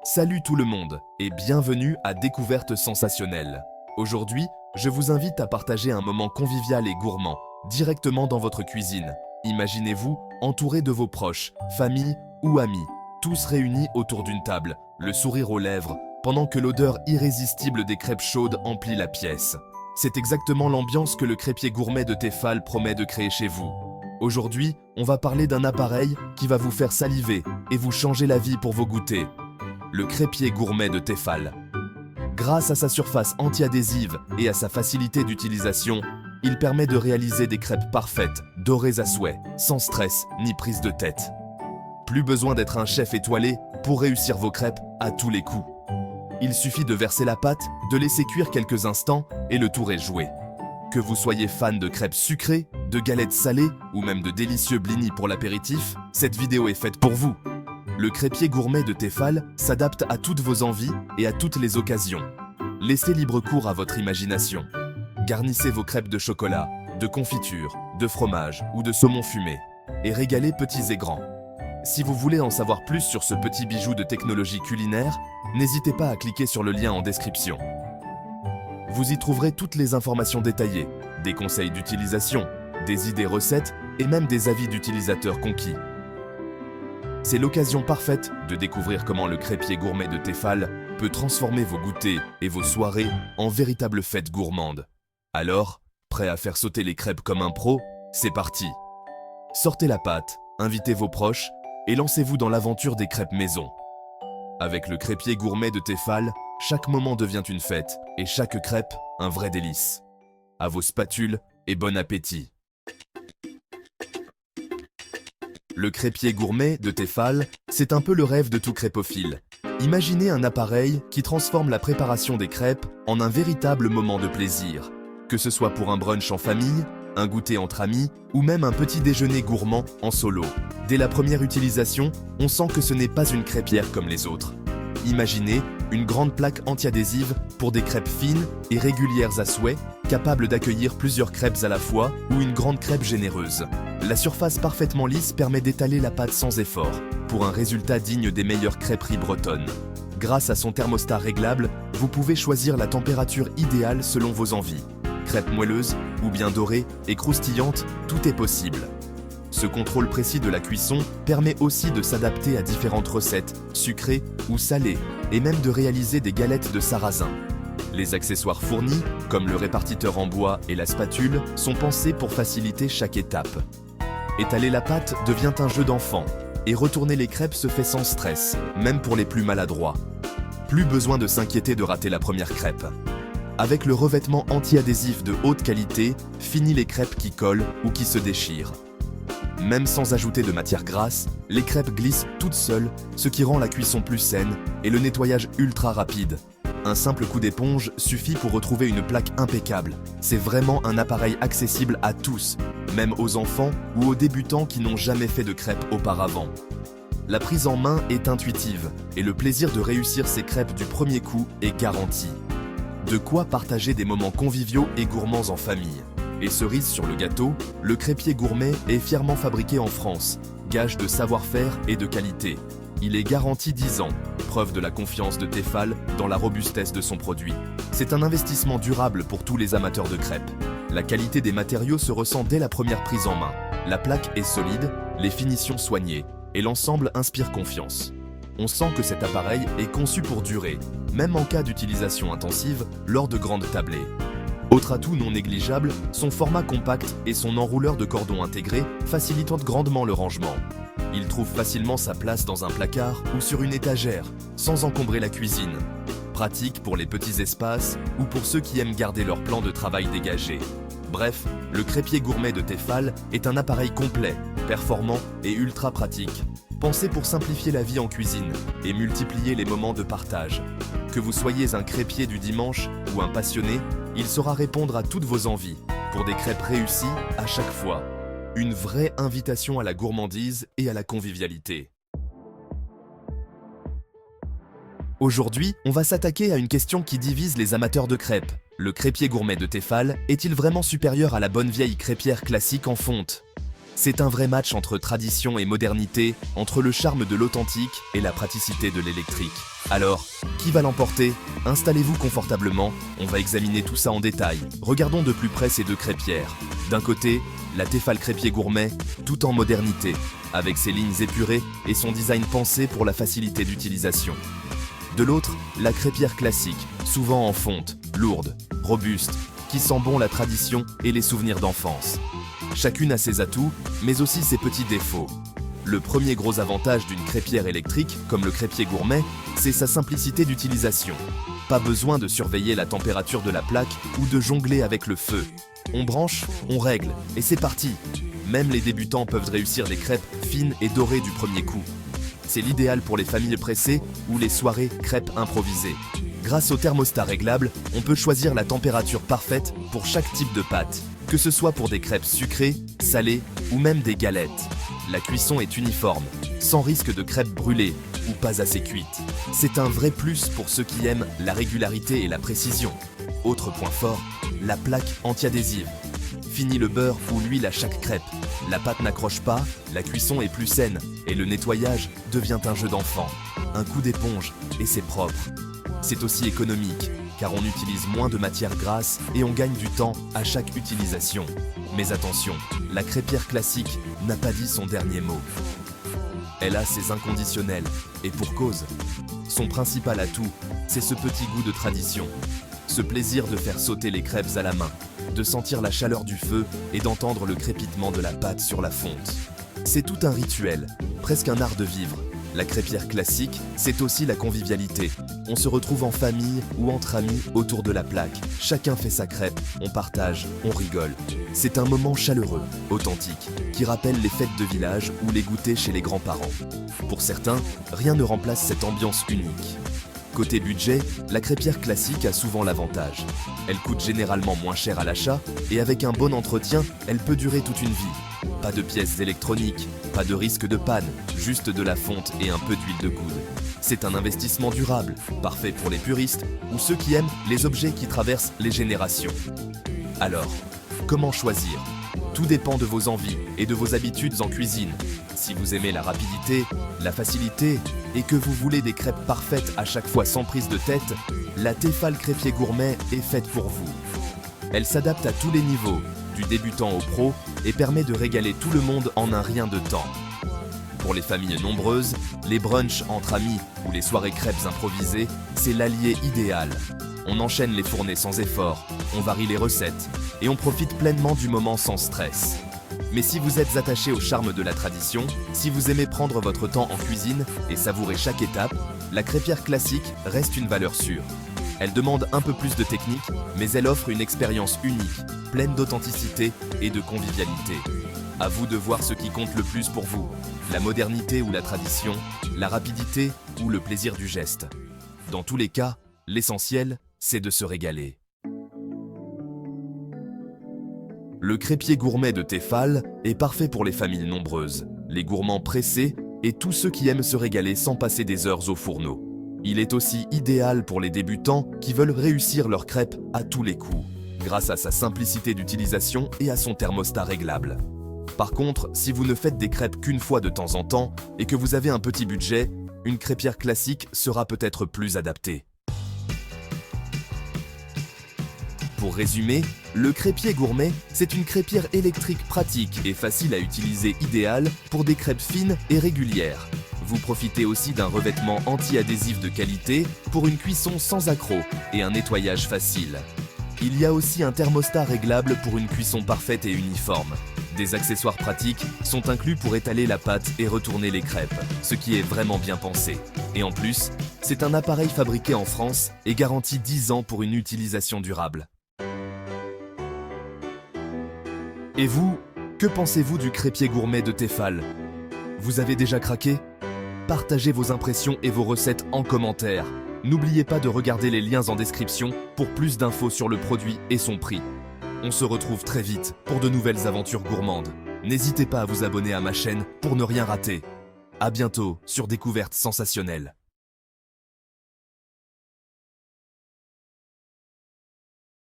Salut tout le monde et bienvenue à Découverte Sensationnelle. Aujourd'hui, je vous invite à partager un moment convivial et gourmand, directement dans votre cuisine. Imaginez-vous entouré de vos proches, famille ou amis, tous réunis autour d'une table, le sourire aux lèvres, pendant que l'odeur irrésistible des crêpes chaudes emplit la pièce. C'est exactement l'ambiance que le crêpier gourmet de Tefal promet de créer chez vous. Aujourd'hui, on va parler d'un appareil qui va vous faire saliver et vous changer la vie pour vos goûters. Le crêpier gourmet de Tefal. Grâce à sa surface anti-adhésive et à sa facilité d'utilisation, il permet de réaliser des crêpes parfaites, dorées à souhait, sans stress ni prise de tête. Plus besoin d'être un chef étoilé pour réussir vos crêpes à tous les coups. Il suffit de verser la pâte, de laisser cuire quelques instants et le tour est joué. Que vous soyez fan de crêpes sucrées, de galettes salées ou même de délicieux blinis pour l'apéritif, cette vidéo est faite pour vous. Le crêpier gourmet de Tefal s'adapte à toutes vos envies et à toutes les occasions. Laissez libre cours à votre imagination. Garnissez vos crêpes de chocolat, de confiture, de fromage ou de saumon fumé et régalez petits et grands. Si vous voulez en savoir plus sur ce petit bijou de technologie culinaire, n'hésitez pas à cliquer sur le lien en description. Vous y trouverez toutes les informations détaillées, des conseils d'utilisation, des idées recettes et même des avis d'utilisateurs conquis. C'est l'occasion parfaite de découvrir comment le crêpier gourmet de Tefal peut transformer vos goûters et vos soirées en véritables fêtes gourmandes. Alors, prêt à faire sauter les crêpes comme un pro? C'est parti! Sortez la pâte, invitez vos proches et lancez-vous dans l'aventure des crêpes maison. Avec le crêpier gourmet de Tefal, chaque moment devient une fête et chaque crêpe un vrai délice. À vos spatules et bon appétit! Le crêpier gourmet de Tefal, c'est un peu le rêve de tout crêpophile. Imaginez un appareil qui transforme la préparation des crêpes en un véritable moment de plaisir. Que ce soit pour un brunch en famille, un goûter entre amis ou même un petit déjeuner gourmand en solo. Dès la première utilisation, on sent que ce n'est pas une crêpière comme les autres. Imaginez une grande plaque anti-adhésive pour des crêpes fines et régulières à souhait, capable d'accueillir plusieurs crêpes à la fois ou une grande crêpe généreuse. La surface parfaitement lisse permet d'étaler la pâte sans effort, pour un résultat digne des meilleures crêperies bretonnes. Grâce à son thermostat réglable, vous pouvez choisir la température idéale selon vos envies. Crêpes moelleuses ou bien dorées et croustillantes, tout est possible. Ce contrôle précis de la cuisson permet aussi de s'adapter à différentes recettes, sucrées ou salées, et même de réaliser des galettes de sarrasin. Les accessoires fournis, comme le répartiteur en bois et la spatule, sont pensés pour faciliter chaque étape. Étaler la pâte devient un jeu d'enfant, et retourner les crêpes se fait sans stress, même pour les plus maladroits. Plus besoin de s'inquiéter de rater la première crêpe. Avec le revêtement anti-adhésif de haute qualité, fini les crêpes qui collent ou qui se déchirent. Même sans ajouter de matière grasse, les crêpes glissent toutes seules, ce qui rend la cuisson plus saine et le nettoyage ultra rapide. Un simple coup d'éponge suffit pour retrouver une plaque impeccable. C'est vraiment un appareil accessible à tous, même aux enfants ou aux débutants qui n'ont jamais fait de crêpes auparavant. La prise en main est intuitive et le plaisir de réussir ces crêpes du premier coup est garanti. De quoi partager des moments conviviaux et gourmands en famille. Et cerise sur le gâteau, le crêpier gourmet est fièrement fabriqué en France, gage de savoir-faire et de qualité. Il est garanti 10 ans, preuve de la confiance de Tefal dans la robustesse de son produit. C'est un investissement durable pour tous les amateurs de crêpes. La qualité des matériaux se ressent dès la première prise en main. La plaque est solide, les finitions soignées, et l'ensemble inspire confiance. On sent que cet appareil est conçu pour durer, même en cas d'utilisation intensive lors de grandes tablées. Autre atout non négligeable, son format compact et son enrouleur de cordon intégré facilitent grandement le rangement. Il trouve facilement sa place dans un placard ou sur une étagère, sans encombrer la cuisine. Pratique pour les petits espaces ou pour ceux qui aiment garder leur plan de travail dégagé. Bref, le crêpier gourmet de Tefal est un appareil complet, performant et ultra pratique. Pensé pour simplifier la vie en cuisine et multiplier les moments de partage. Que vous soyez un crêpier du dimanche ou un passionné, il saura répondre à toutes vos envies, pour des crêpes réussies à chaque fois. Une vraie invitation à la gourmandise et à la convivialité. Aujourd'hui, on va s'attaquer à une question qui divise les amateurs de crêpes. Le crêpier gourmet de Tefal est-il vraiment supérieur à la bonne vieille crêpière classique en fonte? C'est un vrai match entre tradition et modernité, entre le charme de l'authentique et la praticité de l'électrique. Alors, qui va l'emporter? Installez-vous confortablement, on va examiner tout ça en détail. Regardons de plus près ces deux crêpières. D'un côté, la Tefal Crêpier Gourmet, tout en modernité, avec ses lignes épurées et son design pensé pour la facilité d'utilisation. De l'autre, la crêpière classique, souvent en fonte, lourde, robuste, qui sent bon la tradition et les souvenirs d'enfance. Chacune a ses atouts, mais aussi ses petits défauts. Le premier gros avantage d'une crêpière électrique, comme le Crêpier Gourmet, c'est sa simplicité d'utilisation. Pas besoin de surveiller la température de la plaque ou de jongler avec le feu. On branche, on règle, et c'est parti. Même les débutants peuvent réussir des crêpes fines et dorées du premier coup. C'est l'idéal pour les familles pressées ou les soirées crêpes improvisées. Grâce au thermostat réglable, on peut choisir la température parfaite pour chaque type de pâte, que ce soit pour des crêpes sucrées, salées ou même des galettes. La cuisson est uniforme, sans risque de crêpes brûlées ou pas assez cuites. C'est un vrai plus pour ceux qui aiment la régularité et la précision. Autre point fort, la plaque anti-adhésive. Fini le beurre ou l'huile à chaque crêpe. La pâte n'accroche pas, la cuisson est plus saine et le nettoyage devient un jeu d'enfant. Un coup d'éponge et c'est propre. C'est aussi économique, car on utilise moins de matière grasse et on gagne du temps à chaque utilisation. Mais attention, la crêpière classique n'a pas dit son dernier mot. Elle a ses inconditionnels, et pour cause. Son principal atout, c'est ce petit goût de tradition. Ce plaisir de faire sauter les crêpes à la main, de sentir la chaleur du feu et d'entendre le crépitement de la pâte sur la fonte. C'est tout un rituel, presque un art de vivre. La crêpière classique, c'est aussi la convivialité. On se retrouve en famille ou entre amis autour de la plaque. Chacun fait sa crêpe, on partage, on rigole. C'est un moment chaleureux, authentique, qui rappelle les fêtes de village ou les goûters chez les grands-parents. Pour certains, rien ne remplace cette ambiance unique. Côté budget, la crêpière classique a souvent l'avantage. Elle coûte généralement moins cher à l'achat et avec un bon entretien, elle peut durer toute une vie. Pas de pièces électroniques, pas de risque de panne, juste de la fonte et un peu d'huile de coude. C'est un investissement durable, parfait pour les puristes ou ceux qui aiment les objets qui traversent les générations. Alors, comment choisir? Tout dépend de vos envies et de vos habitudes en cuisine. Si vous aimez la rapidité, la facilité et que vous voulez des crêpes parfaites à chaque fois sans prise de tête, la Tefal Crêpier Gourmet est faite pour vous. Elle s'adapte à tous les niveaux, du débutant au pro, et permet de régaler tout le monde en un rien de temps. Pour les familles nombreuses, les brunchs entre amis ou les soirées crêpes improvisées, c'est l'allié idéal. On enchaîne les fournées sans effort, on varie les recettes et on profite pleinement du moment sans stress. Mais si vous êtes attaché au charme de la tradition, si vous aimez prendre votre temps en cuisine et savourer chaque étape, la crêpière classique reste une valeur sûre. Elle demande un peu plus de technique, mais elle offre une expérience unique, pleine d'authenticité et de convivialité. À vous de voir ce qui compte le plus pour vous, la modernité ou la tradition, la rapidité ou le plaisir du geste. Dans tous les cas, l'essentiel, c'est de se régaler. Le Crêpier Gourmet de Tefal est parfait pour les familles nombreuses, les gourmands pressés et tous ceux qui aiment se régaler sans passer des heures au fourneau. Il est aussi idéal pour les débutants qui veulent réussir leurs crêpes à tous les coups, grâce à sa simplicité d'utilisation et à son thermostat réglable. Par contre, si vous ne faites des crêpes qu'une fois de temps en temps et que vous avez un petit budget, une crêpière classique sera peut-être plus adaptée. Pour résumer, le Crêpier Gourmet, c'est une crêpière électrique pratique et facile à utiliser, idéale pour des crêpes fines et régulières. Vous profitez aussi d'un revêtement anti-adhésif de qualité pour une cuisson sans accroc et un nettoyage facile. Il y a aussi un thermostat réglable pour une cuisson parfaite et uniforme. Des accessoires pratiques sont inclus pour étaler la pâte et retourner les crêpes, ce qui est vraiment bien pensé. Et en plus, c'est un appareil fabriqué en France et garanti 10 ans pour une utilisation durable. Et vous, que pensez-vous du Crêpier Gourmet de Tefal? Vous avez déjà craqué? Partagez vos impressions et vos recettes en commentaire. N'oubliez pas de regarder les liens en description pour plus d'infos sur le produit et son prix. On se retrouve très vite pour de nouvelles aventures gourmandes. N'hésitez pas à vous abonner à ma chaîne pour ne rien rater. À bientôt sur Découvertes Sensationnelles.